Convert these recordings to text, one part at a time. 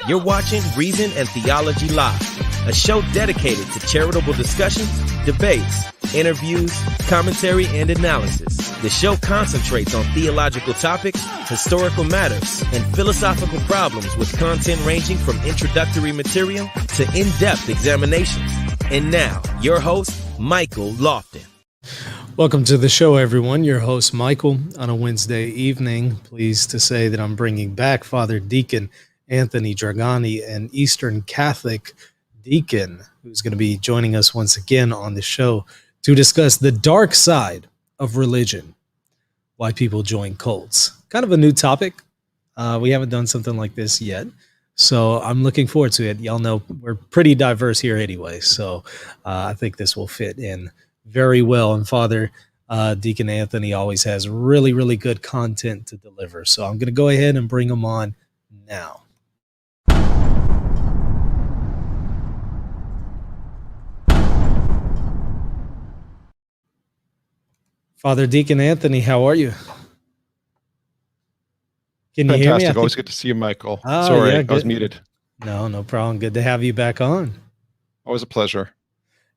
You're watching Reason and Theology Live, a show dedicated to charitable discussions, debates, interviews, commentary, and analysis. The show concentrates on theological topics, historical matters, and philosophical problems with content ranging from introductory material to in-depth examinations. And now, your host, Michael Lofton. Welcome to the show, everyone. Your host, Michael, on a Wednesday evening. Pleased to say that I'm bringing back Father Deacon Anthony Dragani, an Eastern Catholic deacon, who's going to be joining us once again on the show to discuss the dark side of religion, why people join cults. Kind of a new topic. We haven't done something like this yet, so I'm looking forward to it. Y'all know we're pretty diverse here anyway, so I think this will fit in very well. And Father Deacon Anthony always has really, really good content to deliver, so I'm going to go ahead and bring him on now. Father Deacon Anthony, how are you? Can you hear me? Fantastic. Always good to see you, Michael. Sorry, I was muted. No problem. Good to have you back on. Always a pleasure.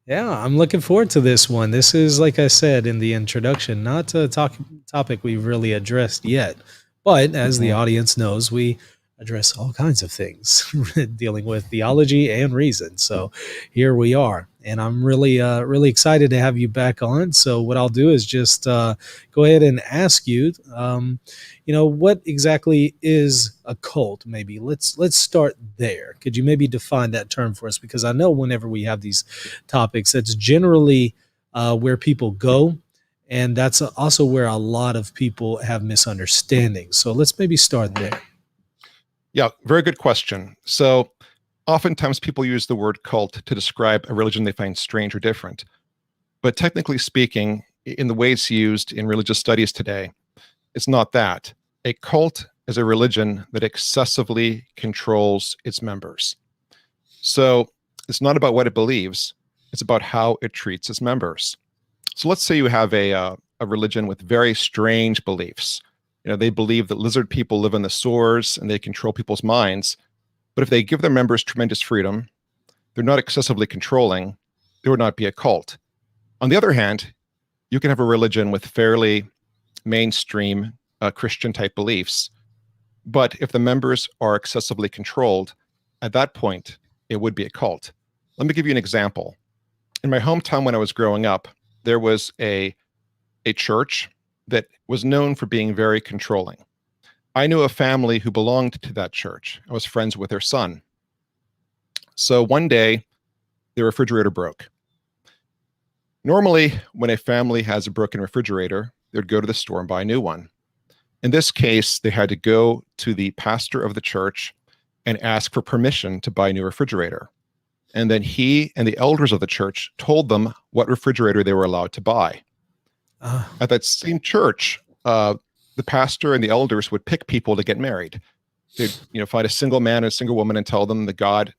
Yeah, I'm looking forward to this one. This is, like I said in the introduction, not a topic we've really addressed yet. But as the audience knows, we address all kinds of things dealing with theology and reason. So here we are. And I'm really excited to have you back on. So what I'll do is just go ahead and ask you, what exactly is a cult? Maybe let's start there. Could you maybe define that term for us? Because I know whenever we have these topics, that's generally where people go. And that's also where a lot of people have misunderstandings. So let's maybe start there. Yeah, very good question. So oftentimes people use the word cult to describe a religion they find strange or different. But technically speaking, in the way it's used in religious studies today, it's not that. A cult is a religion that excessively controls its members. So it's not about what it believes, it's about how it treats its members. So let's say you have a religion with very strange beliefs. They believe that lizard people live in the sewers and they control people's minds. But if they give their members tremendous freedom, they're not excessively controlling, there would not be a cult. On the other hand, you can have a religion with fairly mainstream Christian type beliefs. But if the members are excessively controlled, at that point, it would be a cult. Let me give you an example. In my hometown when I was growing up, there was a church that was known for being very controlling. I knew a family who belonged to that church. I was friends with their son. So one day, their refrigerator broke. Normally, when a family has a broken refrigerator, they would go to the store and buy a new one. In this case, they had to go to the pastor of the church and ask for permission to buy a new refrigerator. And then he and the elders of the church told them what refrigerator they were allowed to buy. At that same church, the pastor and the elders would pick people to get married. They'd find a single man and a single woman and tell them that God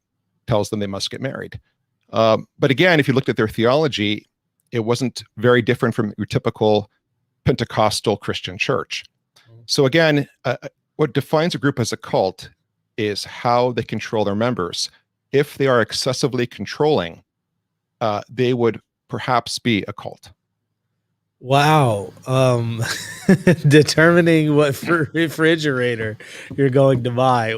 tells them they must get married. But again, if you looked at their theology, it wasn't very different from your typical Pentecostal Christian church. So again, what defines a group as a cult is how they control their members. If they are excessively controlling, they would perhaps be a cult. Wow. Determining what refrigerator you're going to buy.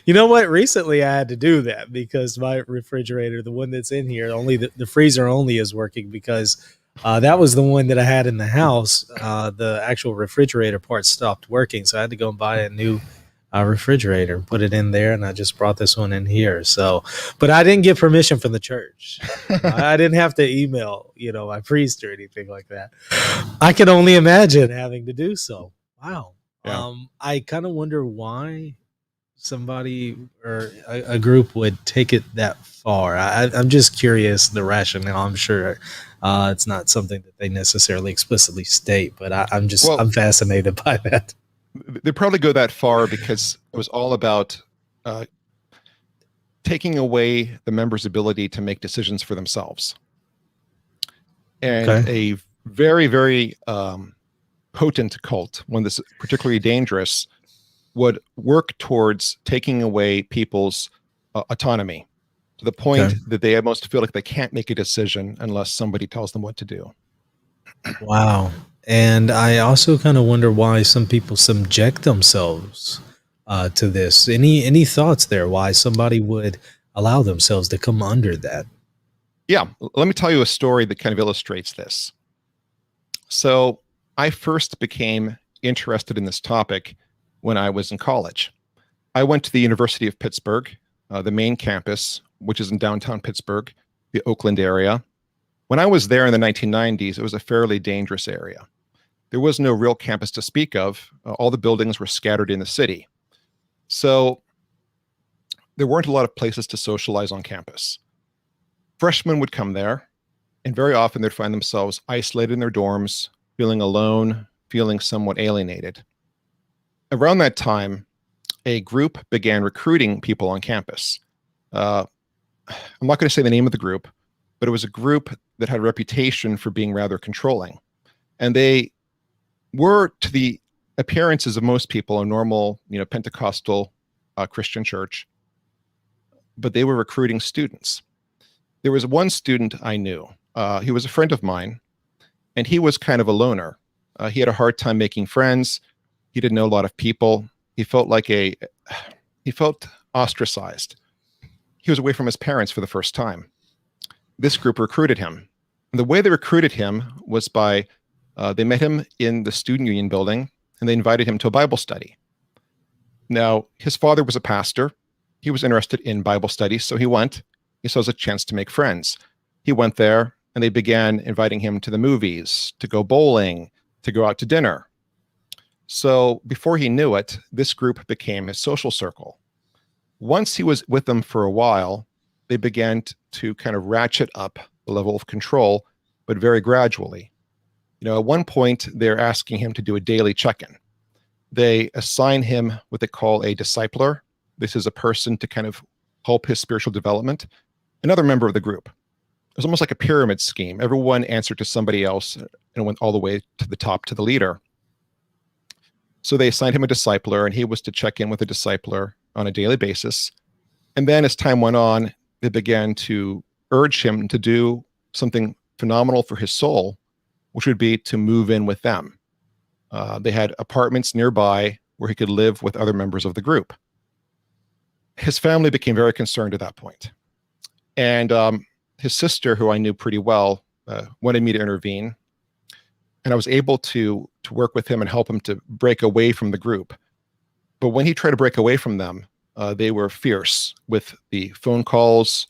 You know what? Recently I had to do that because my refrigerator, the one that's in here, only the freezer only is working because that was the one that I had in the house. The actual refrigerator part stopped working. So I had to go and buy a new refrigerator and put it in there, and I just brought this one in here. So, but I didn't get permission from the church. I didn't have to email, my priest or anything like that. I can only imagine having to do so. Wow. Yeah. I kind of wonder why somebody or a group would take it that far. I'm just curious the rationale. I'm sure it's not something that they necessarily explicitly state, but I'm fascinated by that. They probably go that far because it was all about taking away the members' ability to make decisions for themselves. And a very, very potent cult, one that's particularly dangerous, would work towards taking away people's autonomy to the point that they almost feel like they can't make a decision unless somebody tells them what to do. Wow. And I also kind of wonder why some people subject themselves to this. Any thoughts there? Why somebody would allow themselves to come under that? Yeah, let me tell you a story that kind of illustrates this. So I first became interested in this topic when I was in college. I went to the University of Pittsburgh, the main campus, which is in downtown Pittsburgh, the Oakland area. When I was there in the 1990s, it was a fairly dangerous area. There was no real campus to speak of. All the buildings were scattered in the city. So there weren't a lot of places to socialize on campus. Freshmen would come there, and very often they'd find themselves isolated in their dorms, feeling alone, feeling somewhat alienated. Around that time, a group began recruiting people on campus. I'm not going to say the name of the group, but it was a group that had a reputation for being rather controlling. And they were, to the appearances of most people, a normal, Pentecostal Christian church, but they were recruiting students. There was one student I knew. He was a friend of mine, and he was kind of a loner. He had a hard time making friends. He didn't know a lot of people. He felt ostracized. He was away from his parents for the first time. This group recruited him. And the way they recruited him was by, they met him in the student union building, and they invited him to a Bible study. Now, his father was a pastor. He was interested in Bible studies, so he went. He saw a chance to make friends. He went there, and they began inviting him to the movies, to go bowling, to go out to dinner. So before he knew it, this group became his social circle. Once he was with them for a while, they began to kind of ratchet up the level of control, but very gradually. At one point, they're asking him to do a daily check-in. They assign him what they call a discipler. This is a person to kind of help his spiritual development. Another member of the group. It was almost like a pyramid scheme. Everyone answered to somebody else and went all the way to the top, to the leader. So they assigned him a discipler, and he was to check in with a discipler on a daily basis. And then as time went on, they began to urge him to do something phenomenal for his soul, which would be to move in with them. They had apartments nearby where he could live with other members of the group. His family became very concerned at that point. And his sister, who I knew pretty well, wanted me to intervene. And I was able to work with him and help him to break away from the group. But when he tried to break away from them, they were fierce with the phone calls.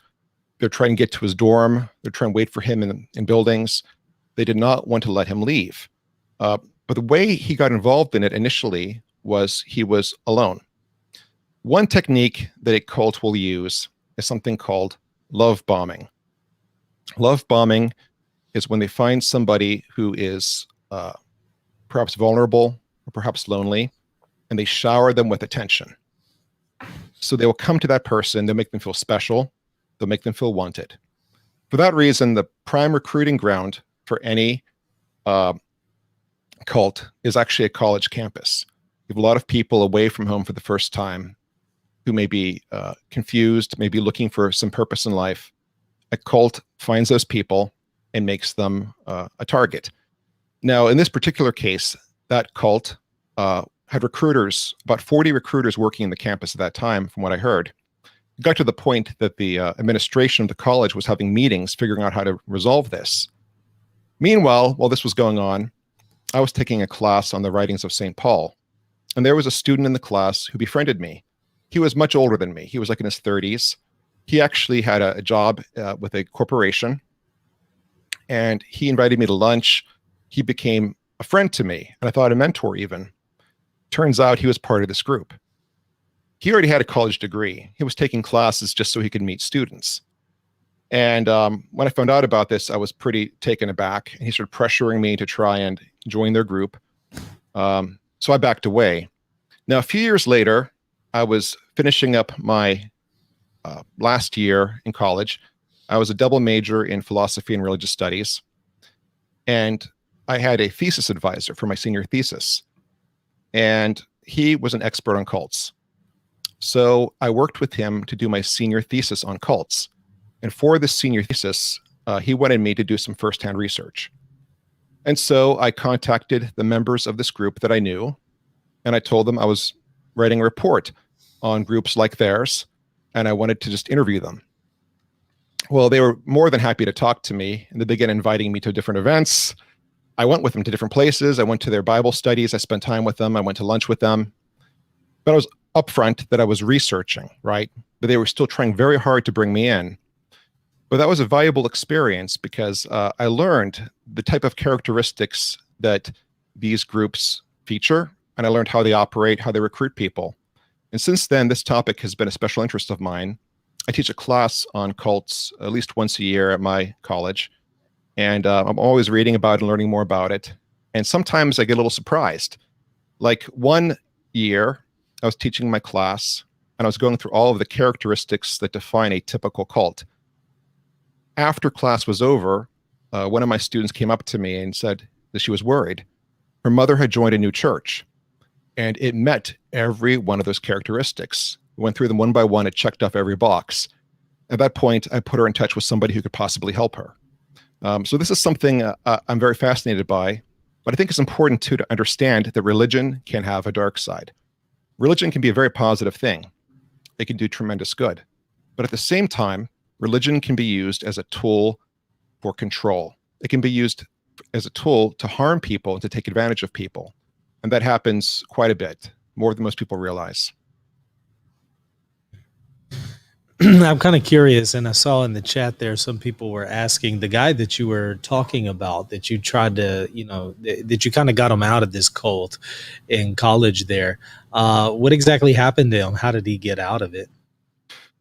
They're trying to get to his dorm. They're trying to wait for him in buildings. They did not want to let him leave. But the way he got involved in it initially was he was alone. One technique that a cult will use is something called love bombing. Love bombing is when they find somebody who is perhaps vulnerable or perhaps lonely, and they shower them with attention. So they will come to that person, they'll make them feel special, they'll make them feel wanted. For that reason, the prime recruiting ground for any cult is actually a college campus. You have a lot of people away from home for the first time who may be confused, may be looking for some purpose in life. A cult finds those people and makes them a target. Now, in this particular case, that cult had recruiters, about 40 recruiters working in the campus at that time, from what I heard. It got to the point that the administration of the college was having meetings figuring out how to resolve this. Meanwhile, while this was going on, I was taking a class on the writings of St. Paul, and there was a student in the class who befriended me. He was much older than me. He was like in his 30s. He actually had a job with a corporation, and he invited me to lunch. He became a friend to me, and I thought a mentor even. Turns out he was part of this group. He already had a college degree. He was taking classes just so he could meet students. And when I found out about this, I was pretty taken aback, and he started pressuring me to try and join their group. So I backed away. Now, a few years later, I was finishing up my last year in college. I was a double major in philosophy and religious studies. And I had a thesis advisor for my senior thesis. And he was an expert on cults. So I worked with him to do my senior thesis on cults. And for this senior thesis, he wanted me to do some firsthand research. And so I contacted the members of this group that I knew, and I told them I was writing a report on groups like theirs, and I wanted to just interview them. Well, they were more than happy to talk to me, and they began inviting me to different events. I went with them to different places. I went to their Bible studies. I spent time with them. I went to lunch with them. But I was upfront that I was researching, right? But they were still trying very hard to bring me in. But that was a valuable experience because I learned the type of characteristics that these groups feature, and I learned how they operate, how they recruit people. And since then, this topic has been a special interest of mine. I teach a class on cults at least once a year at my college, and I'm always reading about it and learning more about it. And sometimes I get a little surprised. Like one year, I was teaching my class, and I was going through all of the characteristics that define a typical cult. After class was over, one of my students came up to me and said that she was worried. Her mother had joined a new church, and it met every one of those characteristics. Went through them one by one. It checked off every box. At that point, I put her in touch with somebody who could possibly help her. So this is something I'm very fascinated by, but I think it's important too to understand that religion can have a dark side. Religion can be a very positive thing. It can do tremendous good. But at the same time, religion can be used as a tool for control. It can be used as a tool to harm people and to take advantage of people. And that happens quite a bit, more than most people realize. I'm kind of curious, and I saw in the chat there some people were asking the guy that you were talking about, that you tried to, that you kind of got him out of this cult in college there. What exactly happened to him? How did he get out of it?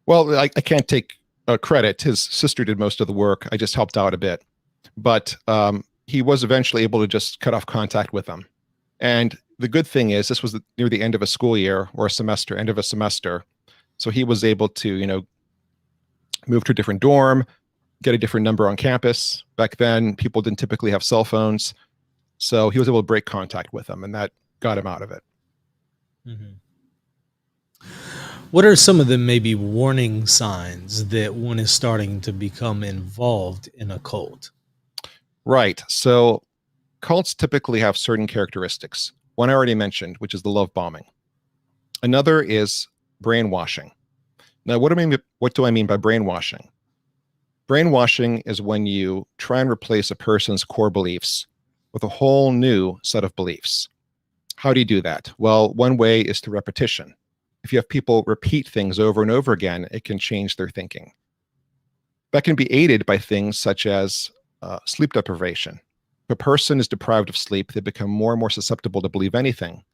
Well, I can't take credit. His sister did most of the work. I just helped out a bit. But he was eventually able to just cut off contact with them. And the good thing is this was near the end of a school year or a semester, end of a semester. So he was able to, move to a different dorm, get a different number on campus. Back then, people didn't typically have cell phones. So he was able to break contact with them, and that got him out of it. Mm-hmm. What are some of the maybe warning signs that one is starting to become involved in a cult? Right. So cults typically have certain characteristics. One I already mentioned, which is the love bombing. Another is brainwashing. Now, what do I mean by brainwashing? Brainwashing is when you try and replace a person's core beliefs with a whole new set of beliefs. How do you do that? Well, one way is through repetition. If you have people repeat things over and over again, it can change their thinking. That can be aided by things such as sleep deprivation. If a person is deprived of sleep, they become more and more susceptible to believe anything.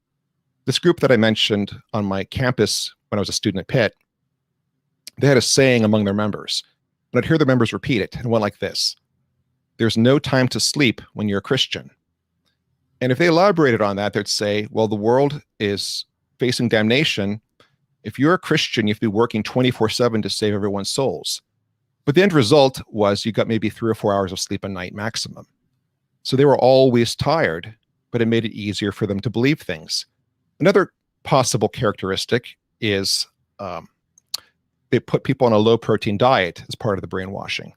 This group that I mentioned on my campus when I was a student at Pitt, they had a saying among their members, and I'd hear the members repeat it, and it went like this: there's no time to sleep when you're a Christian. And if they elaborated on that, they'd say, well, the world is facing damnation. If you're a Christian, you have to be working 24/7 to save everyone's souls. But the end result was you got maybe 3 or 4 hours of sleep a night maximum. So they were always tired, but it made it easier for them to believe things. Another possible characteristic is they put people on a low-protein diet as part of the brainwashing.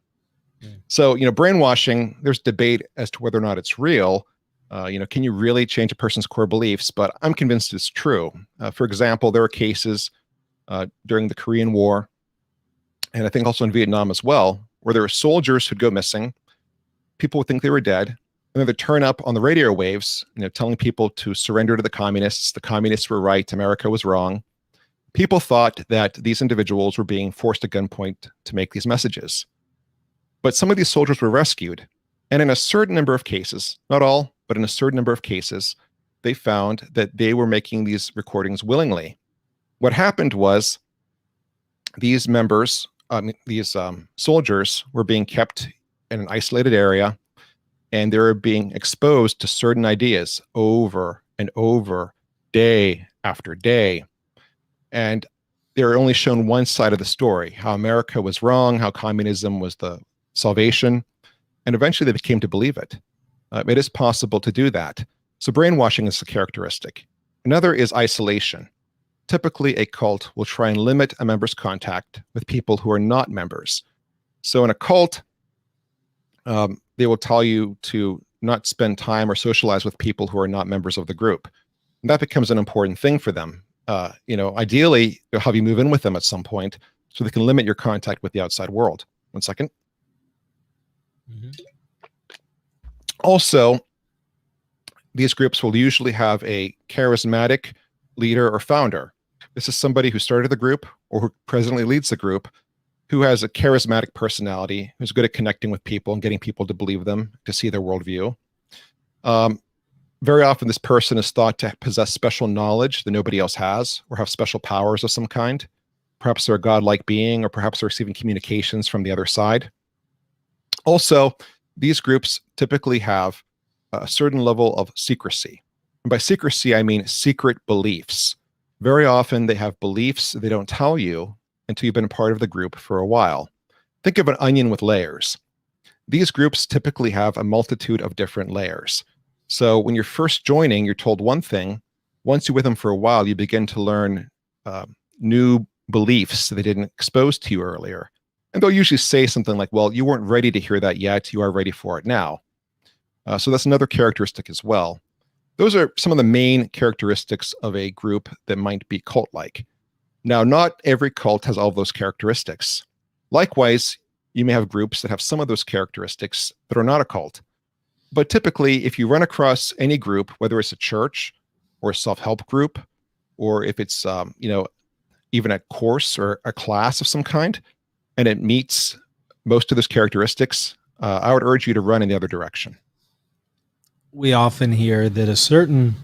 So, brainwashing, there's debate as to whether or not it's real. Can you really change a person's core beliefs? But I'm convinced it's true. For example, there are cases during the Korean War, and I think also in Vietnam as well, where there were soldiers who'd go missing. People would think they were dead, and then they'd turn up on the radio waves, telling people to surrender to the communists. The communists were right. America was wrong. People thought that these individuals were being forced at gunpoint to make these messages. But some of these soldiers were rescued. And in a certain number of cases, not all, but in a certain number of cases, they found that they were making these recordings willingly. What happened was these soldiers were being kept in an isolated area, and they were being exposed to certain ideas over and over, day after day. And they were only shown one side of the story, how America was wrong, how communism was the salvation. And eventually they came to believe it. It is possible to do that. So brainwashing is a characteristic. Another is isolation. Typically, a cult will try and limit a member's contact with people who are not members. So in a cult, they will tell you to not spend time or socialize with people who are not members of the group. And that becomes an important thing for them. Ideally, they'll have you move in with them at some point so they can limit your contact with the outside world. One second. Mm-hmm. Also, these groups will usually have a charismatic leader or founder. This is somebody who started the group or who presently leads the group, who has a charismatic personality, who's good at connecting with people and getting people to believe them, to see their worldview. Very often, this person is thought to possess special knowledge that nobody else has, or have special powers of some kind. Perhaps they're a godlike being, or perhaps they're receiving communications from the other side. Also, these groups typically have a certain level of secrecy. And by secrecy, I mean secret beliefs. Very often, they have beliefs they don't tell you until you've been a part of the group for a while. Think of an onion with layers. These groups typically have a multitude of different layers. So when you're first joining, you're told one thing. Once you're with them for a while, you begin to learn new beliefs that they didn't expose to you earlier. And they'll usually say something like, well, you weren't ready to hear that yet. You are ready for it now. So that's another characteristic as well. Those are some of the main characteristics of a group that might be cult-like. Now, not every cult has all of those characteristics. Likewise, you may have groups that have some of those characteristics but are not a cult. But typically, if you run across any group, whether it's a church or a self-help group, or if it's even a course or a class of some kind, and it meets most of those characteristics, I would urge you to run in the other direction. We often hear that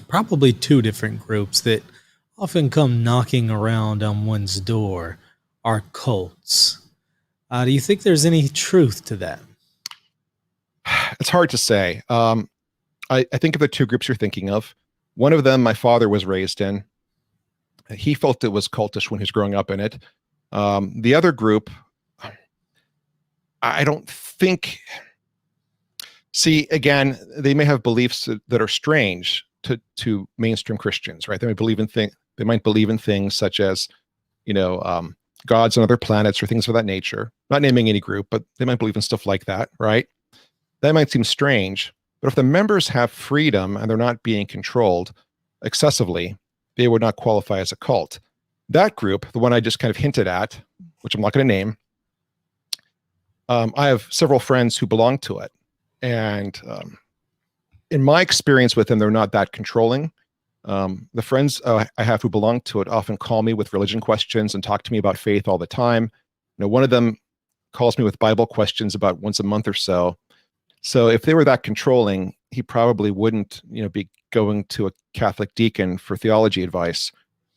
probably two different groups that often come knocking around on one's door are cults. Do you think there's any truth to that? It's hard to say. I think of the two groups you're thinking of. One of them, my father was raised in. He felt it was cultish when he was growing up in it. The other group, I don't think... See, again, they may have beliefs that are strange to mainstream Christians, right? They might believe in things such as, gods on other planets or things of that nature. Not naming any group, but they might believe in stuff like that, right? That might seem strange, but if the members have freedom and they're not being controlled excessively, they would not qualify as a cult. That group, the one I just kind of hinted at, which I'm not going to name, I have several friends who belong to it. And in my experience with them, they're not that controlling. The friends I have who belong to it often call me with religion questions and talk to me about faith all the time. One of them calls me with Bible questions about once a month or so. So if they were that controlling, he probably wouldn't, be going to a Catholic deacon for theology advice.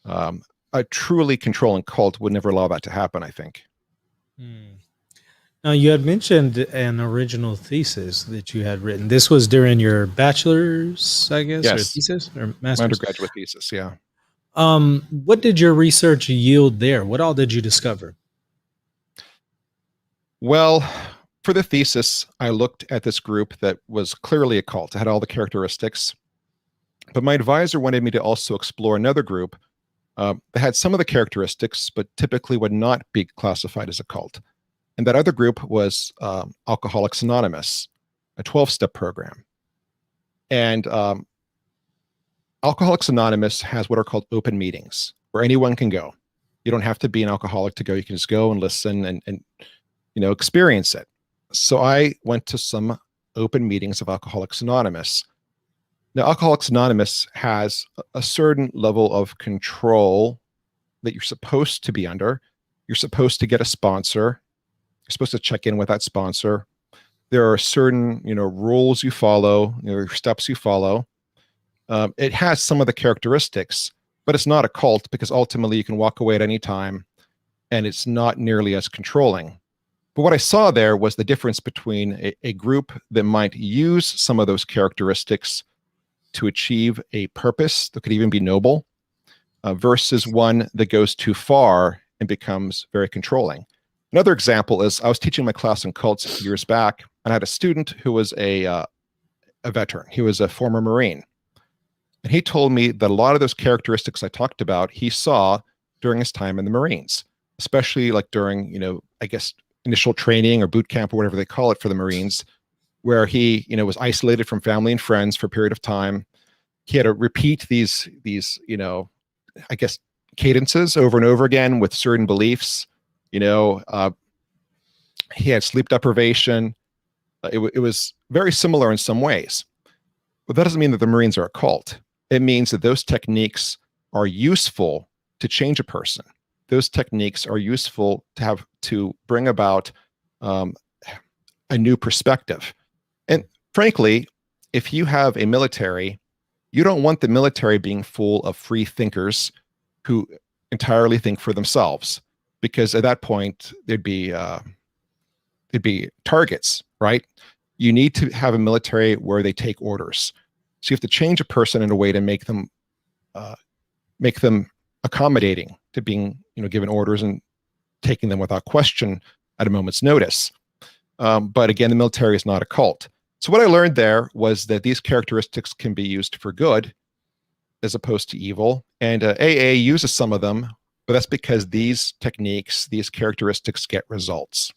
A truly controlling cult would never allow that to happen, I think. Now, you had mentioned an original thesis that you had written. This was during your bachelor's, I guess, yes. Or thesis, or master's? My undergraduate thesis, yeah. What did your research yield there? What all did you discover? Well, for the thesis, I looked at this group that was clearly a cult. It had all the characteristics. But my advisor wanted me to also explore another group that had some of the characteristics, but typically would not be classified as a cult. And that other group was Alcoholics Anonymous, a 12-step program. And Alcoholics Anonymous has what are called open meetings, where anyone can go. You don't have to be an alcoholic to go. You can just go and listen and experience it. So I went to some open meetings of Alcoholics Anonymous. Now, Alcoholics Anonymous has a certain level of control that you're supposed to be under. You're supposed to get a sponsor. You're supposed to check in with that sponsor. There are certain, rules you follow, steps you follow. It has some of the characteristics, but it's not a cult because ultimately you can walk away at any time and it's not nearly as controlling. But what I saw there was the difference between a group that might use some of those characteristics to achieve a purpose that could even be noble versus one that goes too far and becomes very controlling. Another example is I was teaching my class in cults years back, and I had a student who was a veteran. He was a former Marine. And he told me that a lot of those characteristics I talked about, he saw during his time in the Marines, especially like during, I guess, initial training or boot camp or whatever they call it for the Marines, where he, was isolated from family and friends for a period of time. He had to repeat these, I guess, cadences over and over again with certain beliefs. He had sleep deprivation. It was very similar in some ways. But that doesn't mean that the Marines are a cult. It means that those techniques are useful to change a person. Those techniques are useful to bring about a new perspective. And frankly, if you have a military, you don't want the military being full of free thinkers who entirely think for themselves, because at that point there'd be targets, right? You need to have a military where they take orders. So you have to change a person in a way to make them accommodating to being, given orders and taking them without question at a moment's notice. But again, the military is not a cult. So what I learned there was that these characteristics can be used for good as opposed to evil. And AA uses some of them, but that's because these techniques, these characteristics get results.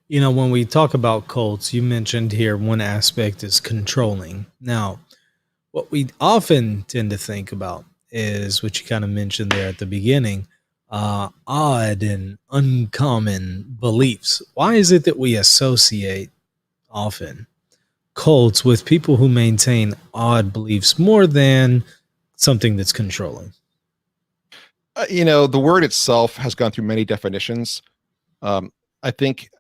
When we talk about cults, you mentioned here one aspect is controlling. Now, what we often tend to think about is what you kind of mentioned there at the beginning, odd and uncommon beliefs. Why is it that we associate often cults with people who maintain odd beliefs more than something that's controlling? The word itself has gone through many definitions. I think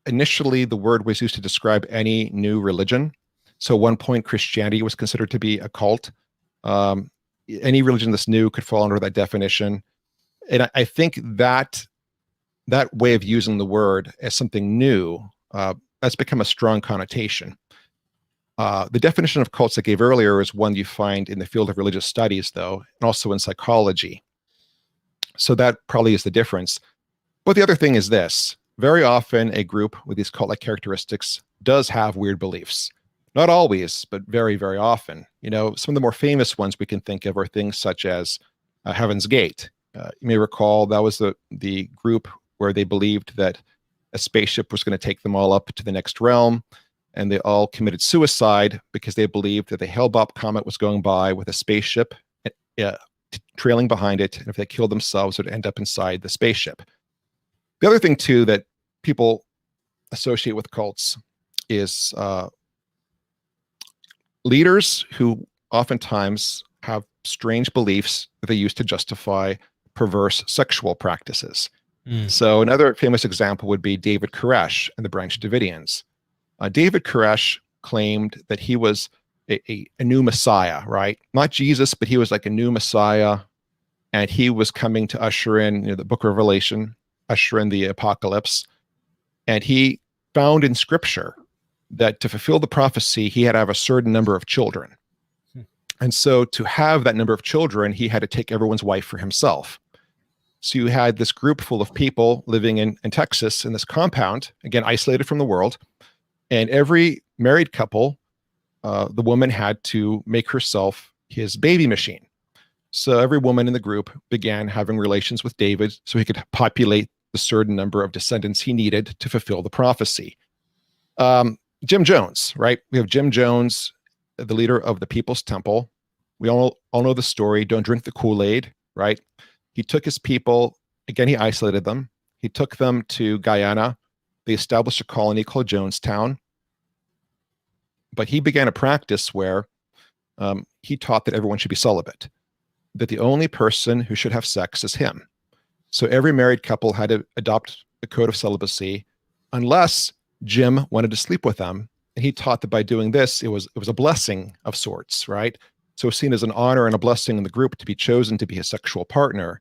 initially the word was used to describe any new religion. So at one point, Christianity was considered to be a cult. Any religion that's new could fall under that definition. And I think that way of using the word as something new, that's become a strong connotation. The definition of cults I gave earlier is one you find in the field of religious studies, though, and also in psychology. So that probably is the difference. But the other thing is this. Very often, a group with these cult-like characteristics does have weird beliefs. Not always, but very, very often. Some of the more famous ones we can think of are things such as Heaven's Gate. You may recall that was the group where they believed that a spaceship was going to take them all up to the next realm, and they all committed suicide because they believed that the Hale-Bopp comet was going by with a spaceship trailing behind it, and if they killed themselves, it would end up inside the spaceship. The other thing, too, that people associate with cults is leaders who oftentimes have strange beliefs that they use to justify perverse sexual practices. So another famous example would be David Koresh and the Branch Davidians. David Koresh claimed that he was a new Messiah, right? Not Jesus, but he was like a new Messiah, and he was coming to usher in the book of Revelation, usher in the apocalypse. And he found in scripture that to fulfill the prophecy, he had to have a certain number of children. And so to have that number of children, he had to take everyone's wife for himself. So you had this group full of people living in Texas in this compound, again, isolated from the world. And every married couple, the woman had to make herself his baby machine. So every woman in the group began having relations with David so he could populate the certain number of descendants he needed to fulfill the prophecy. Jim Jones, right? We have Jim Jones, the leader of the People's Temple. We all know the story. Don't drink the Kool-Aid, right? He took his people, again, he isolated them. He took them to Guyana. They established a colony called Jonestown. But he began a practice where he taught that everyone should be celibate, that the only person who should have sex is him. So every married couple had to adopt the code of celibacy unless Jim wanted to sleep with them. And he taught that by doing this, it was a blessing of sorts, right? So it was seen as an honor and a blessing in the group to be chosen to be his sexual partner.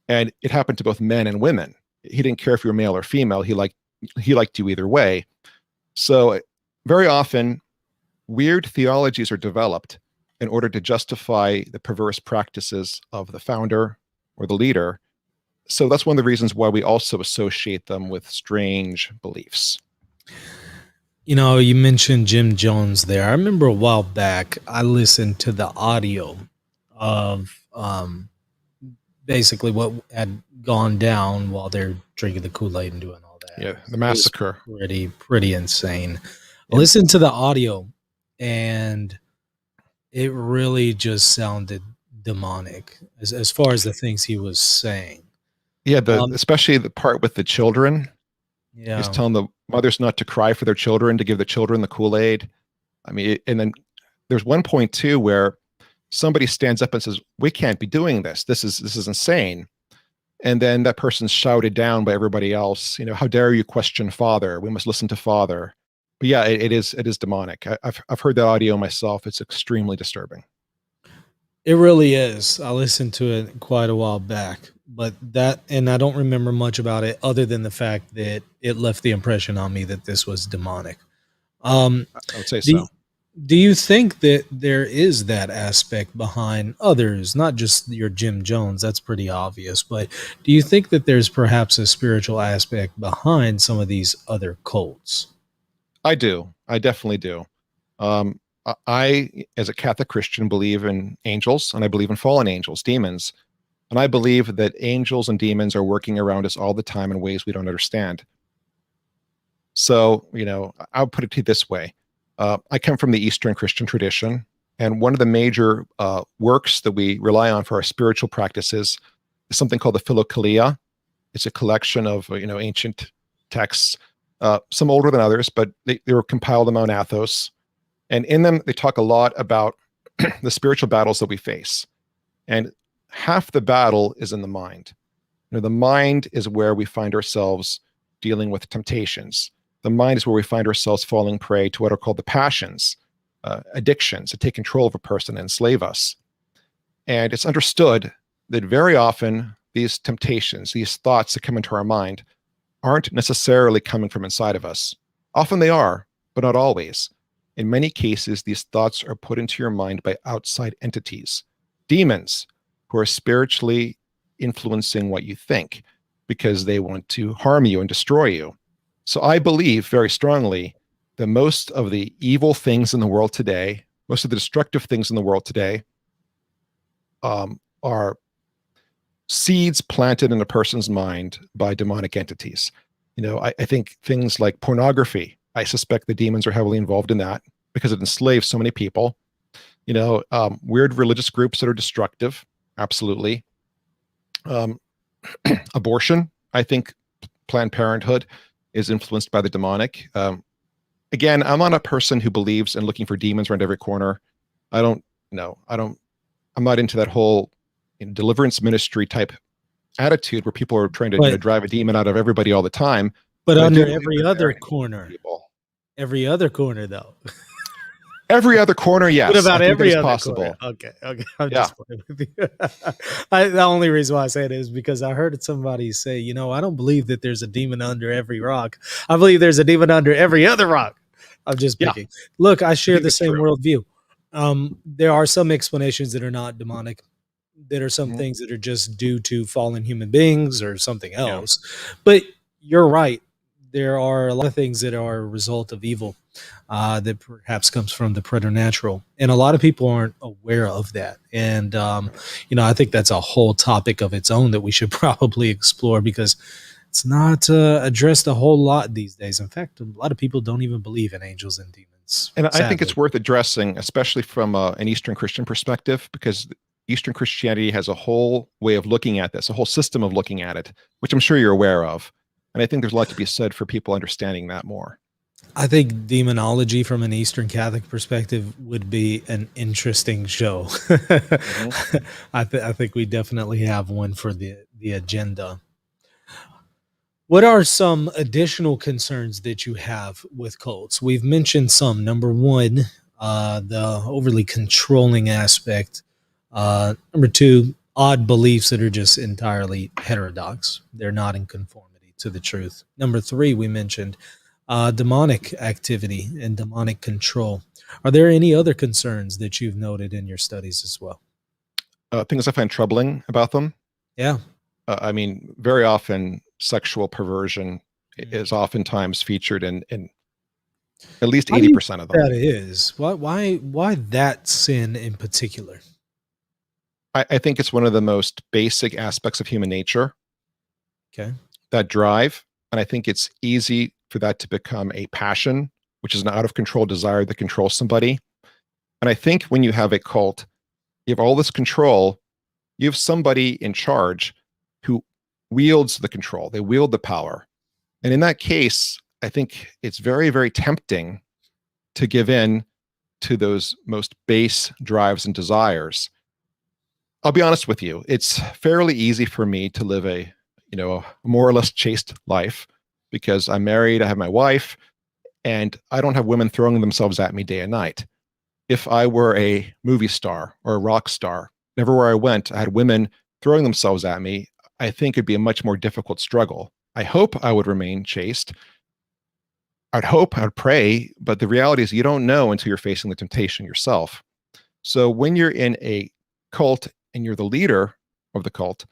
And it happened to both men and women. He didn't care if you were male or female. He liked you either way. So very often, weird theologies are developed in order to justify the perverse practices of the founder or the leader. So that's one of the reasons why we also associate them with strange beliefs. You know, you mentioned Jim Jones there. I remember a while back I listened to the audio of basically what had gone down while they're drinking the Kool-Aid and doing all that. Yeah, the It was massacre. pretty insane. I Yeah, listened to the audio and it really just sounded demonic as far as the things he was saying. yeah. Um, Especially the part with the children. He's yeah. telling the mothers not to cry for their children, to give the children the Kool-Aid. I mean, and then there's one point too where somebody stands up and says, "We can't be doing this. This is insane." And then that person's shouted down by everybody else. How dare you question Father? We must listen to Father. But yeah, it is demonic. I've heard that audio myself. It's extremely disturbing. It really is. I listened to it quite a while back, but and I don't remember much about it other than the fact that it left the impression on me that this was demonic. Um, I would say do, so. do you think that there is that aspect behind others, not just your Jim Jones? That's pretty obvious, but do you think that there's perhaps a spiritual aspect behind some of these other cults? I do. I definitely do. I, as a Catholic Christian, believe in angels and I believe in fallen angels, demons. And I believe that angels and demons are working around us all the time in ways we don't understand. So, I'll put it to you this way. I come from the Eastern Christian tradition, and one of the major works that we rely on for our spiritual practices is something called the Philokalia. It's a collection of, ancient texts, some older than others, but they were compiled on Mount Athos. And in them, they talk a lot about the spiritual battles that we face. And half the battle is in the mind. The mind is where we find ourselves dealing with temptations. The mind is where we find ourselves falling prey to what are called the passions, addictions that take control of a person and enslave us. And it's understood that very often these temptations, these thoughts that come into our mind, aren't necessarily coming from inside of us. Often they are, but not always. In many cases, these thoughts are put into your mind by outside entities, demons who are spiritually influencing what you think because they want to harm you and destroy you. So I believe very strongly that most of the evil things in the world today, most of the destructive things in the world today, are seeds planted in a person's mind by demonic entities. I think things like pornography, I suspect the demons are heavily involved in that because it enslaves so many people. Weird religious groups that are destructive, absolutely. Abortion, I think Planned Parenthood is influenced by the demonic. Again, I'm not a person who believes in looking for demons around every corner. I'm not into that whole deliverance ministry type attitude where people are trying to But drive a demon out of everybody all the time. but But I do under believe every that there other are corner, people. every other corner though. Every other corner, What yes, I about think that every is other corner? possible. Okay, okay. I'm Yeah, just playing with you. The only reason why I say it is because I heard somebody say, I don't believe that there's a demon under every rock. I believe there's a demon under every other rock. I'm just yeah, picking. Look, I I share think the that's same true. worldview. There are some explanations that are not demonic. There are some Mhm. things that are just due to fallen human beings or something Yeah, else. But you're right. There are a lot of things that are a result of evil that perhaps comes from the preternatural. And a lot of people aren't aware of that. And, I think that's a whole topic of its own that we should probably explore because it's not addressed a whole lot these days. In fact, a lot of people don't even believe in angels and demons, and I think sadly. it's worth addressing, especially from an Eastern Christian perspective, because Eastern Christianity has a whole way of looking at this, a whole system of looking at it, which I'm sure you're aware of. And I think there's a lot to be said for people understanding that more. I think demonology from an Eastern Catholic perspective would be an interesting show. Mhm. I think we definitely have one for the agenda. What are some additional concerns that you have with cults? We've mentioned some. Number one, the overly controlling aspect. Number two, odd beliefs that are just entirely heterodox. They're not in conformity to the truth. Number three, we mentioned demonic activity and demonic control. Are there any other concerns that you've noted in your studies as well? Things I find troubling about them. Yeah. I mean, very often sexual perversion Mm. is oftentimes featured in At least Why do you 80% of think them. that is? Why that sin in particular? I think it's one of the most basic aspects of human nature, Okay. that drive. And I think it's easy for that to become a passion, which is an out of control desire that controls somebody. And I think when you have a cult, you have all this control, you have somebody in charge who wields the control, they wield the power. And in that case, I think it's very, very tempting to give in to those most base drives and desires. I'll be honest with you, it's fairly easy for me to live a more or less chaste life because I'm married, I have my wife, and I don't have women throwing themselves at me day and night. If I were a movie star or a rock star, everywhere I went, I had women throwing themselves at me. I think it'd be a much more difficult struggle. I hope I would remain chaste. I'd hope, I'd pray, but the reality is you don't know until you're facing the temptation yourself. So when you're in a cult and you're the leader of the cult,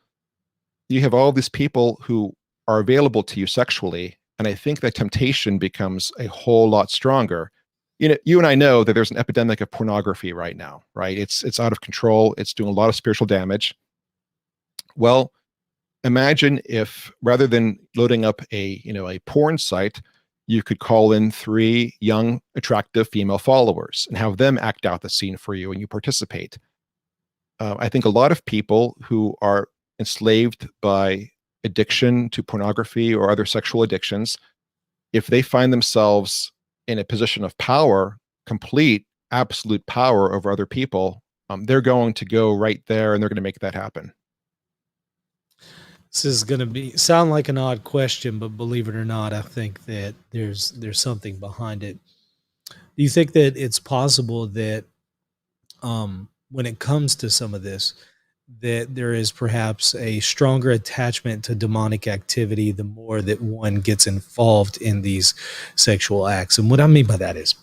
you have all these people who are available to you sexually. And I think that temptation becomes a whole lot stronger. You and I know that there's an epidemic of pornography right now, right? It's out of control. It's doing a lot of spiritual damage. Well, imagine if rather than loading up a porn site, you could call in 3 young, attractive female followers and have them act out the scene for you and you participate. I think a lot of people who are enslaved by addiction to pornography or other sexual addictions, if they find themselves in a position of power, complete, absolute power over other people, they're going to go right there and they're going to make that happen. This is going to sound like an odd question, but believe it or not, I think that there's something behind it. Do you think that it's possible that when it comes to some of this, that there is perhaps a stronger attachment to demonic activity the more that one gets involved in these sexual acts? And what I mean by that is,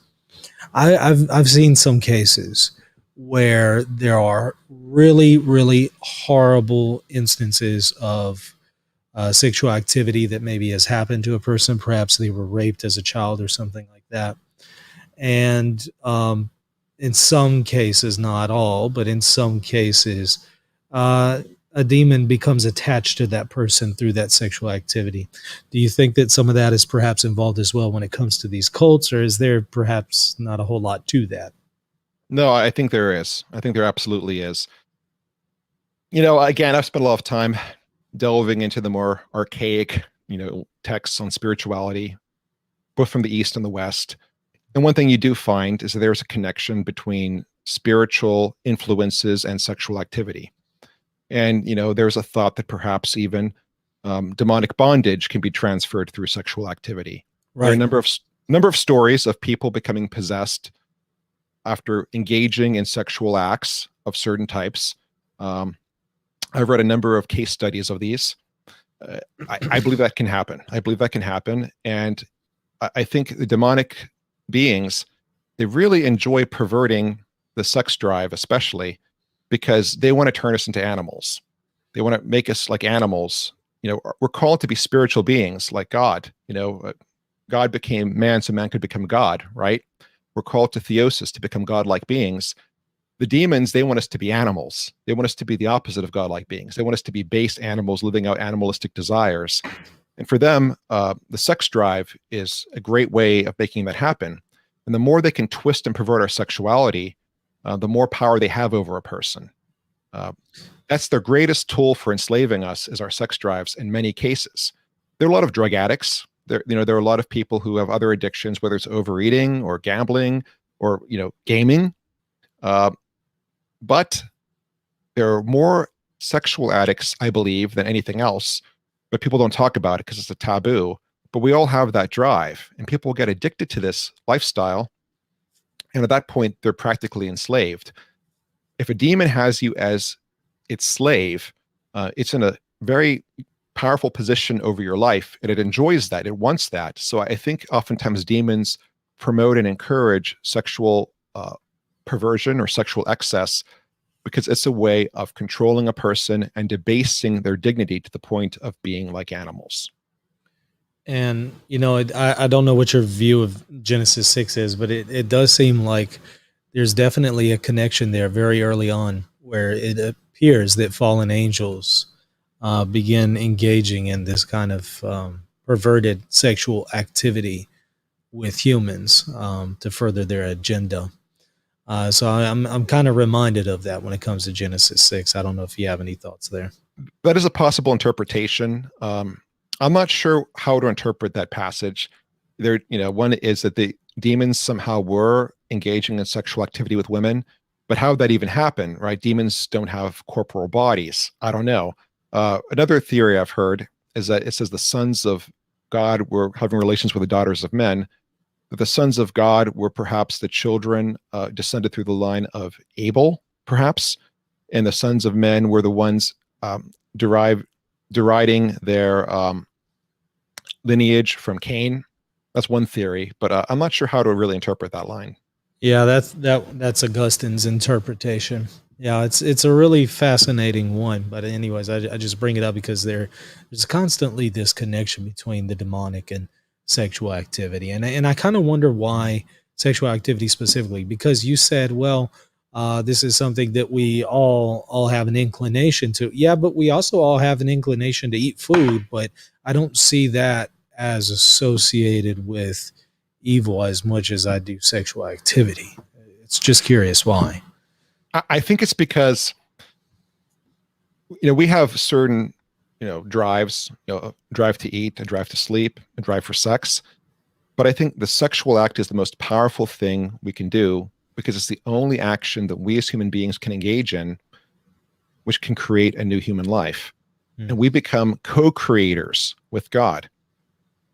I've seen some cases where there are really, really horrible instances of sexual activity that maybe has happened to a person. Perhaps they were raped as a child or something like that. And in some cases, not all, but in some cases, a demon becomes attached to that person through that sexual activity. Do you think that some of that is perhaps involved as well when it comes to these cults, or is there perhaps not a whole lot to that? No, I think there is. I think there absolutely is. Again, I've spent a lot of time delving into the more archaic, texts on spirituality, both from the East and the West. And one thing you do find is that there's a connection between spiritual influences and sexual activity. And, there's a thought that perhaps even demonic bondage can be transferred through sexual activity. Right. There are a number of stories of people becoming possessed after engaging in sexual acts of certain types. I've read a number of case studies of these. I believe that can happen. I believe that can happen. And I think the demonic beings, they really enjoy perverting the sex drive, especially because they want to turn us into animals. They want to make us like animals. We're called to be spiritual beings like God. God became man so man could become God, right? We're called to theosis, to become godlike beings. The demons, they want us to be animals. They want us to be the opposite of godlike beings. They want us to be base animals living out animalistic desires. And for them, the sex drive is a great way of making that happen. And the more they can twist and pervert our sexuality, the more power they have over a person. That's their greatest tool for enslaving us, is our sex drives in many cases. There are a lot of drug addicts. There are a lot of people who have other addictions, whether it's overeating or gambling or, gaming. But there are more sexual addicts, I believe, than anything else. But people don't talk about it because it's a taboo. But we all have that drive, and people get addicted to this lifestyle. And at that point, they're practically enslaved. If a demon has you as its slave, it's in a very powerful position over your life, and it enjoys that. It wants that. So I think oftentimes demons promote and encourage sexual perversion or sexual excess because it's a way of controlling a person and debasing their dignity to the point of being like animals. And I don't know what your view of Genesis 6 is, but it does seem like there's definitely a connection there very early on where it appears that fallen angels begin engaging in this kind of perverted sexual activity with humans to further their agenda. So I'm kind of reminded of that when it comes to Genesis 6. I don't know if you have any thoughts there. That is a possible interpretation. I'm not sure how to interpret that passage. One is that the demons somehow were engaging in sexual activity with women, but how would that even happen, right? Demons don't have corporal bodies. I don't know. Another theory I've heard is that it says the sons of God were having relations with the daughters of men, that the sons of God were perhaps the children descended through the line of Abel, perhaps, and the sons of men were the ones deriding their lineage from Cain. That's one theory, but I'm not sure how to really interpret that line. Yeah, that's Augustine's interpretation. Yeah, it's a really fascinating one. But anyways, I just bring it up because there's constantly this connection between the demonic and sexual activity, and I kind of wonder why sexual activity specifically. Because you said, well, this is something that we all have an inclination to. Yeah, but we also all have an inclination to eat food. But I don't see that as associated with evil as much as I do sexual activity. It's just curious why. I think it's because we have certain drives, a drive to eat, a drive to sleep, a drive for sex. But I think the sexual act is the most powerful thing we can do because it's the only action that we as human beings can engage in, which can create a new human life. And we become co-creators with God.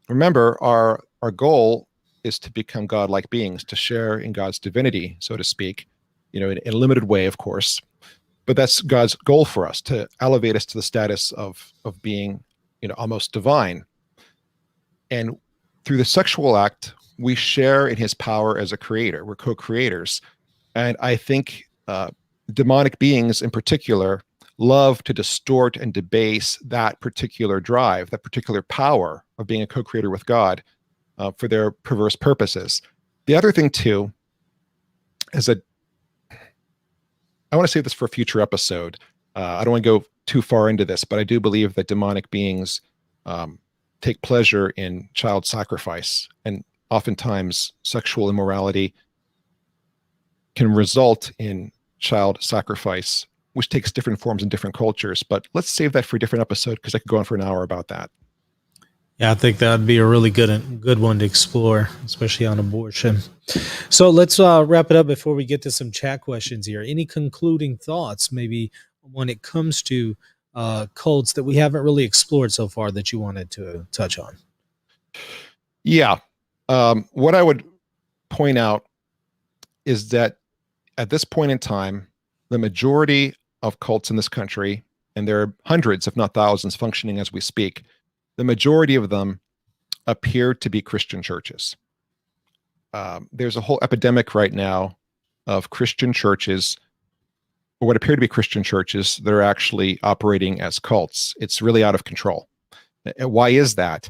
Remember, our goal is to become God-like beings, to share in God's divinity, so to speak, in a limited way, of course. But that's God's goal for us, to elevate us to the status of being, almost divine. And through the sexual act, we share in his power as a creator. We're co-creators. And I think demonic beings in particular love to distort and debase that particular drive, that particular power of being a co-creator with God for their perverse purposes. The other thing, too, is that I want to save this for a future episode. I don't want to go too far into this, but I do believe that demonic beings take pleasure in child sacrifice, and oftentimes sexual immorality can result in child sacrifice, which takes different forms in different cultures. But let's save that for a different episode because I could go on for an hour about that. Yeah, I think that would be a really good one to explore, especially on abortion. So let's wrap it up before we get to some chat questions here. Any concluding thoughts, maybe when it comes to cults that we haven't really explored so far that you wanted to touch on? Yeah. What I would point out is that at this point in time, the majority of cults in this country, and there are hundreds, if not thousands, functioning as we speak, the majority of them appear to be Christian churches. There's a whole epidemic right now of Christian churches, or what appear to be Christian churches, that are actually operating as cults. It's really out of control. And why is that?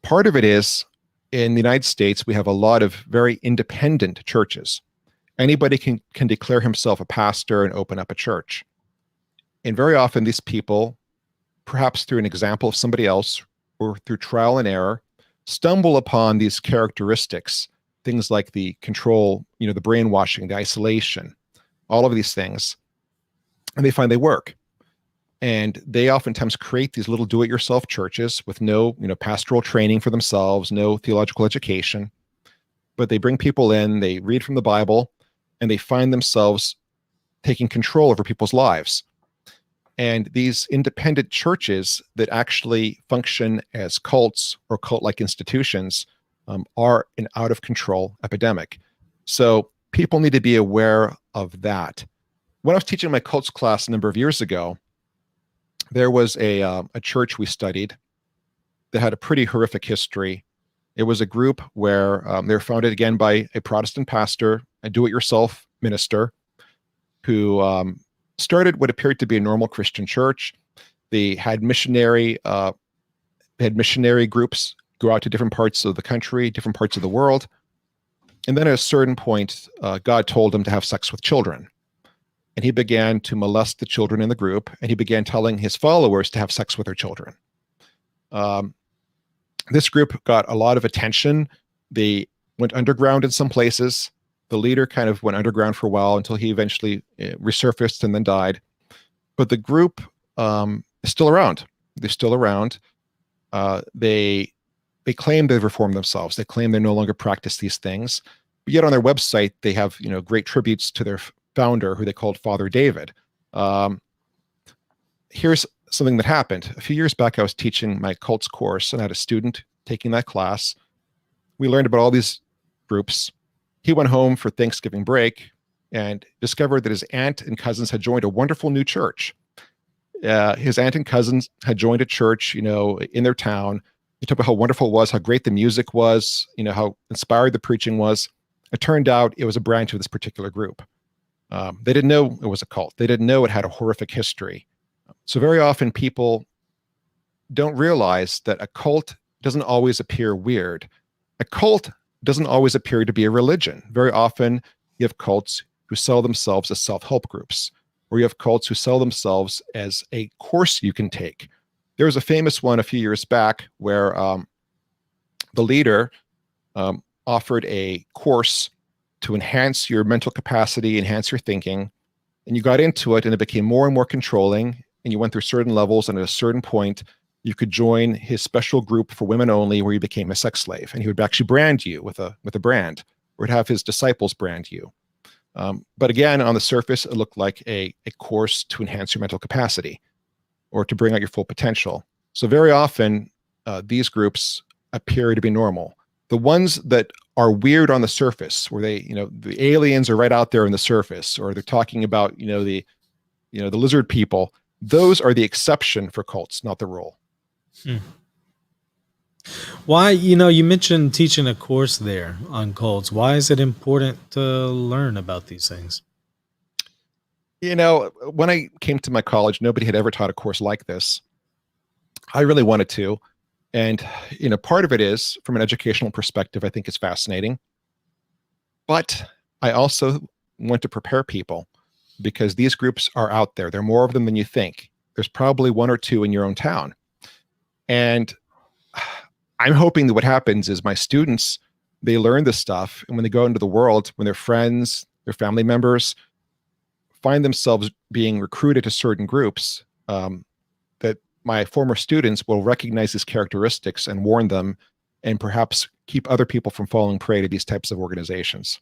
Part of it is, in the United States, we have a lot of very independent churches. Anybody can declare himself a pastor and open up a church. And very often these people, perhaps through an example of somebody else or through trial and error, stumble upon these characteristics, things like the control, the brainwashing, the isolation, all of these things, and they find they work. And they oftentimes create these little do-it-yourself churches with no, pastoral training for themselves, no theological education, but they bring people in, they read from the Bible, and they find themselves taking control over people's lives. And these independent churches that actually function as cults or cult-like institutions are an out-of-control epidemic. So people need to be aware of that. When I was teaching my cults class a number of years ago, there was a church we studied that had a pretty horrific history. It was a group where they were founded again by a Protestant pastor, a do-it-yourself minister, who started what appeared to be a normal Christian church. They had missionary groups go out to different parts of the country, different parts of the world. And then at a certain point, God told him to have sex with children. And he began to molest the children in the group, and he began telling his followers to have sex with their children. This group got a lot of attention. They went underground in some places. The leader kind of went underground for a while until he eventually resurfaced and then died. But the group is still around. They're still around. They claim they've reformed themselves. They claim they no longer practice these things. But yet on their website, they have great tributes to their founder, who they called Father David. Here's something that happened. A few years back, I was teaching my cults course, and I had a student taking that class. We learned about all these groups. He went home for Thanksgiving break and discovered that his aunt and cousins had joined a wonderful new church. His aunt and cousins had joined a church, in their town. He talked about how wonderful it was, how great the music was, how inspired the preaching was. It turned out it was a branch of this particular group. They didn't know it was a cult. They didn't know it had a horrific history. So very often people don't realize that a cult doesn't always appear weird. A cult doesn't always appear to be a religion. Very often you have cults who sell themselves as self-help groups, or you have cults who sell themselves as a course you can take. There was a famous one a few years back where the leader offered a course to enhance your mental capacity, enhance your thinking, and you got into it and it became more and more controlling, and you went through certain levels, and at a certain point, you could join his special group for women only, where you became a sex slave, and he would actually brand you with a brand, or would have his disciples brand you. But again, on the surface, it looked like a course to enhance your mental capacity or to bring out your full potential. So very often, these groups appear to be normal. The ones that are weird on the surface, where they, the aliens are right out there on the surface, or they're talking about, the lizard people, those are the exception for cults, not the rule. Why, you mentioned teaching a course there on cults. Why is it important to learn about these things? When I came to my college, nobody had ever taught a course like this. I really wanted to. And, part of it is, from an educational perspective, I think it's fascinating. But I also want to prepare people, because these groups are out there. There are more of them than you think. There's probably one or two in your own town. And I'm hoping that what happens is my students, they learn this stuff. And when they go into the world, when their friends, their family members find themselves being recruited to certain groups, that my former students will recognize these characteristics and warn them, and perhaps keep other people from falling prey to these types of organizations.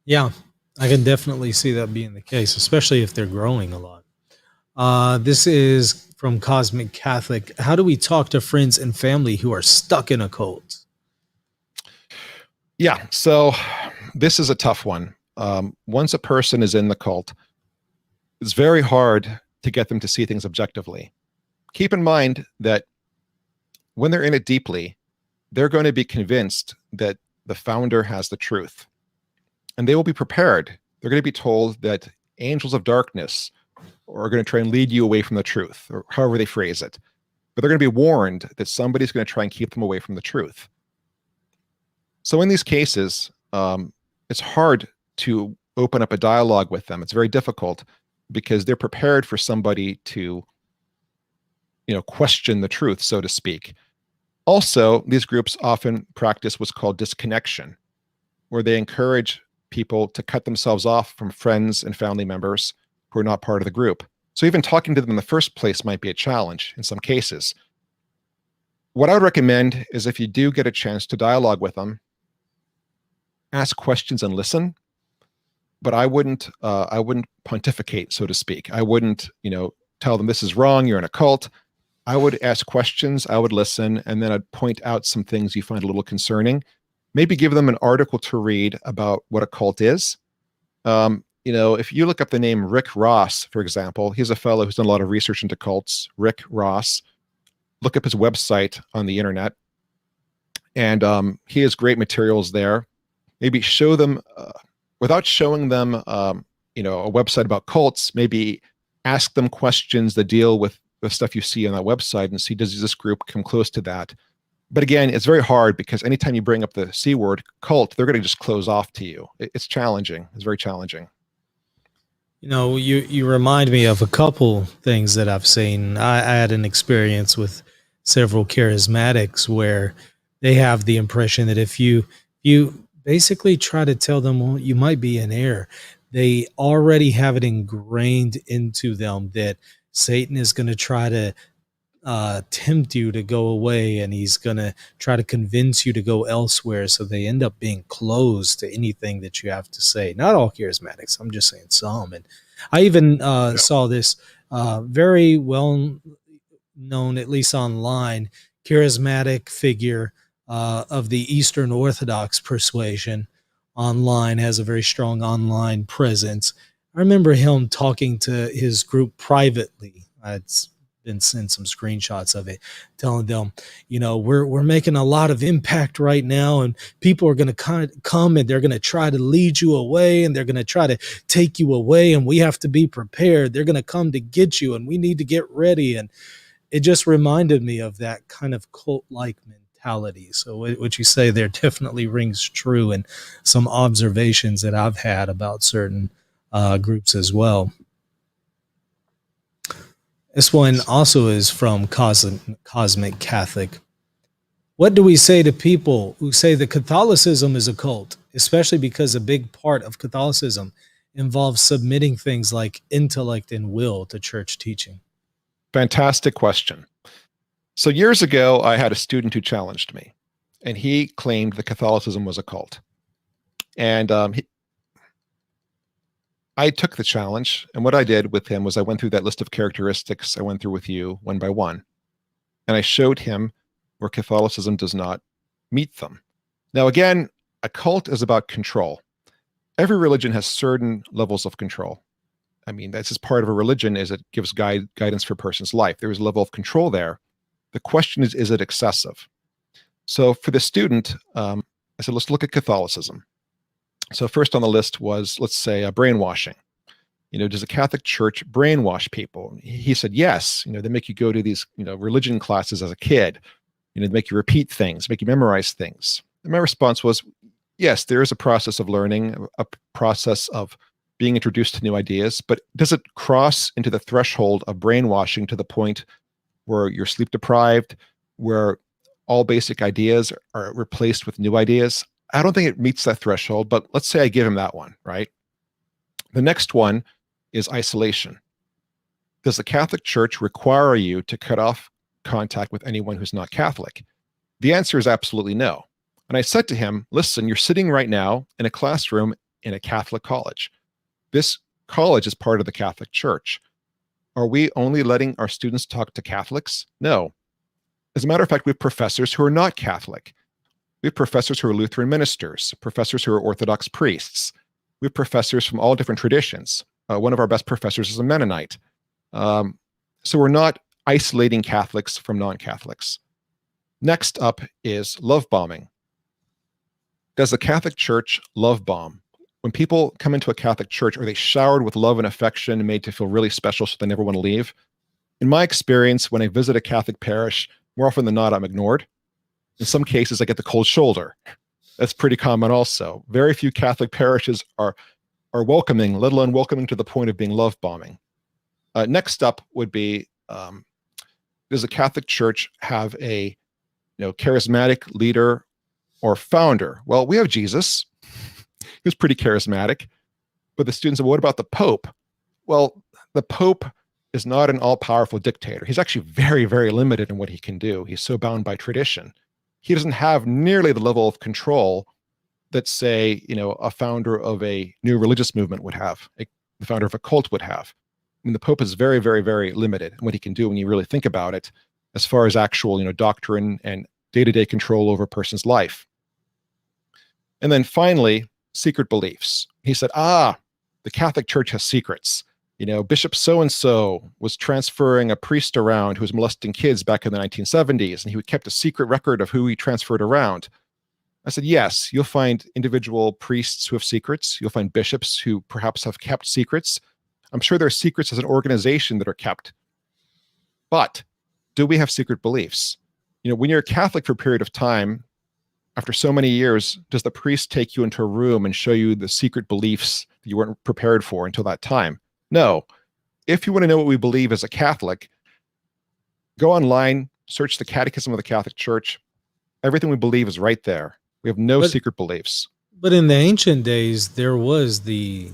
Yeah, I can definitely see that being the case, especially if they're growing a lot. This is from Cosmic Catholic. How do we talk to friends and family who are stuck in a cult? Yeah, so this is a tough one. Once a person is in the cult, it's very hard to get them to see things objectively. Keep in mind that when they're in it deeply, they're going to be convinced that the founder has the truth. And they will be prepared. They're going to be told that angels of darkness are going to try and lead you away from the truth, or however they phrase it. But they're going to be warned that somebody's going to try and keep them away from the truth. So in these cases, it's hard to open up a dialogue with them. It's very difficult, because they're prepared for somebody to, question the truth, so to speak. Also, these groups often practice what's called disconnection, where they encourage people to cut themselves off from friends and family members who are not part of the group. So even talking to them in the first place might be a challenge in some cases. What I would recommend is, if you do get a chance to dialogue with them, ask questions and listen. But I wouldn't pontificate, so to speak. I wouldn't, tell them this is wrong, you're in a cult. I would ask questions, I would listen, and then I'd point out some things you find a little concerning. Maybe give them an article to read about what a cult is. If you look up the name Rick Ross, for example, he's a fellow who's done a lot of research into cults. Rick Ross. Look up his website on the internet, and he has great materials there. Maybe show them, without showing them, a website about cults. Maybe ask them questions that deal with the stuff you see on that website, and see, does this group come close to that? But again, it's very hard because anytime you bring up the C word, cult, they're going to just close off to you. It's challenging. It's very challenging. You remind me of a couple things that I've seen. I had an experience with several charismatics where they have the impression that if you basically try to tell them, well, you might be in error, they already have it ingrained into them that Satan is going to try to tempt you to go away, and he's going to try to convince you to go elsewhere. So they end up being closed to anything that you have to say. Not all charismatics, I'm just saying some. And I even saw this very well known, at least online, charismatic figure of the Eastern Orthodox persuasion online, has a very strong online presence. I remember him talking to his group privately. It's been sent some screenshots of it, telling them, we're making a lot of impact right now, and people are going to come and they're going to try to lead you away, and they're going to try to take you away, and we have to be prepared. They're going to come to get you, and we need to get ready. And it just reminded me of that kind of cult-like mentality. So what you say there definitely rings true, and some observations that I've had about certain groups as well. This one also is from Cosmic Catholic. What do we say to people who say that Catholicism is a cult, especially because a big part of Catholicism involves submitting things like intellect and will to church teaching? Fantastic question. So years ago, I had a student who challenged me, and he claimed that Catholicism was a cult. And I took the challenge, and what I did with him was I went through that list of characteristics I went through with you one by one, and I showed him where Catholicism does not meet them. Now, again, a cult is about control. Every religion has certain levels of control. I mean, that's just part of a religion, is it gives guidance for a person's life. There is a level of control there. The question is it excessive? So for the student, I said, let's look at Catholicism. So first on the list was, let's say, brainwashing. Does the Catholic Church brainwash people? He said, yes. They make you go to these, religion classes as a kid. They make you repeat things, make you memorize things. And my response was, yes, there is a process of learning, a process of being introduced to new ideas, but does it cross into the threshold of brainwashing to the point where you're sleep deprived, where all basic ideas are replaced with new ideas? I don't think it meets that threshold, but let's say I give him that one, right? The next one is isolation. Does the Catholic Church require you to cut off contact with anyone who's not Catholic? The answer is absolutely no. And I said to him, listen, you're sitting right now in a classroom in a Catholic college. This college is part of the Catholic Church. Are we only letting our students talk to Catholics? No. As a matter of fact, we have professors who are not Catholic. We have professors who are Lutheran ministers, professors who are Orthodox priests. We have professors from all different traditions. One of our best professors is a Mennonite. So we're not isolating Catholics from non-Catholics. Next up is love bombing. Does the Catholic Church love bomb? When people come into a Catholic church, are they showered with love and affection and made to feel really special so they never want to leave? In my experience, when I visit a Catholic parish, more often than not, I'm ignored. In some cases, I get the cold shoulder. That's pretty common also. Very few Catholic parishes are welcoming, let alone welcoming to the point of being love bombing. Next up would be, does the Catholic Church have a charismatic leader or founder? Well, we have Jesus. He was pretty charismatic. But the students said, well, what about the Pope? Well, the Pope is not an all-powerful dictator. He's actually very, very limited in what he can do. He's so bound by tradition. He doesn't have nearly the level of control that, say, a founder of a new religious movement would have, the founder of a cult would have. I mean, the Pope is very, very, very limited in what he can do when you really think about it, as far as actual, doctrine and day-to-day control over a person's life. And then finally, secret beliefs. He said, the Catholic Church has secrets. Bishop so-and-so was transferring a priest around who was molesting kids back in the 1970s, and he kept a secret record of who he transferred around. I said, yes, you'll find individual priests who have secrets. You'll find bishops who perhaps have kept secrets. I'm sure there are secrets as an organization that are kept. But do we have secret beliefs? when you're a Catholic for a period of time, after so many years, does the priest take you into a room and show you the secret beliefs that you weren't prepared for until that time? No. If you want to know what we believe as a Catholic, go online, search the Catechism of the Catholic Church. Everything we believe is right there. We have no secret beliefs. But in the ancient days, there was the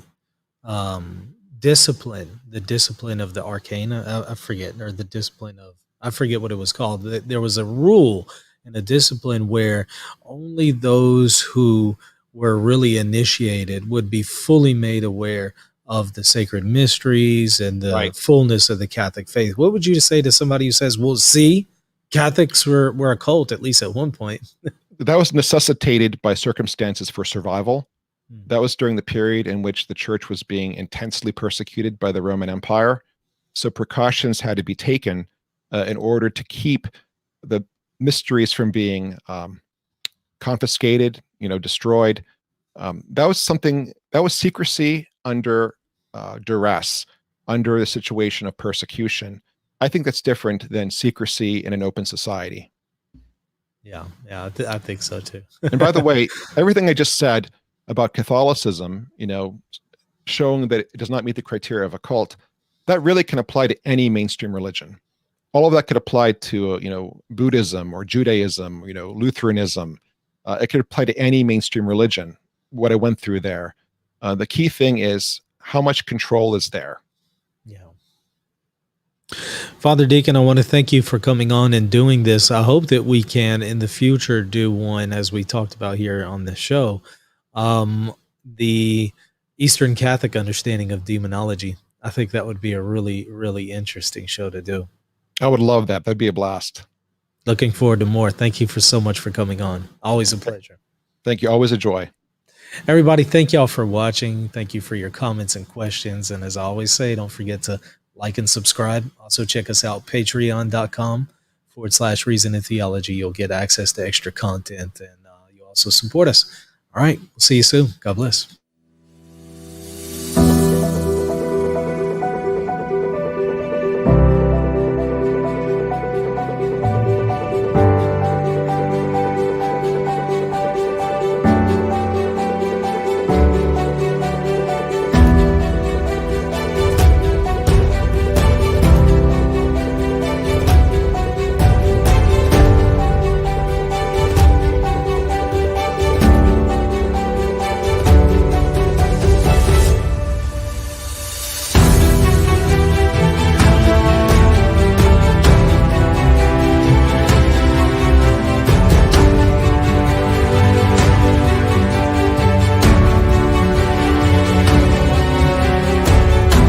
discipline of the Arcane. I forget, or the discipline of, I forget what it was called. There was a rule and a discipline where only those who were really initiated would be fully made aware of the sacred mysteries and the fullness of the Catholic faith. What would you say to somebody who says, well, see, Catholics were a cult, at least at one point? That was necessitated by circumstances for survival. That was during the period in which the church was being intensely persecuted by the Roman Empire. So precautions had to be taken in order to keep the mysteries from being confiscated, destroyed. That was secrecy under duress, under the situation of persecution. I think that's different than secrecy in an open society. Yeah, I think so too. And by the way, everything I just said about Catholicism, showing that it does not meet the criteria of a cult, that really can apply to any mainstream religion. All of that could apply to, Buddhism or Judaism, Lutheranism. It could apply to any mainstream religion, what I went through there. The key thing is how much control is there. Yeah. Father Deacon, I want to thank you for coming on and doing this. I hope that we can in the future do one, as we talked about here on the show, the Eastern Catholic understanding of demonology. I think that would be a really, really interesting show to do. I would love that. That'd be a blast. Looking forward to more. Thank you for so much for coming on. Always a pleasure. Thank you. Always a joy. Everybody, thank y'all for watching. Thank you for your comments and questions. And as I always say, don't forget to like and subscribe. Also check us out, patreon.com/Reason and Theology. You'll get access to extra content and you'll also support us. All right. We'll see you soon. God bless.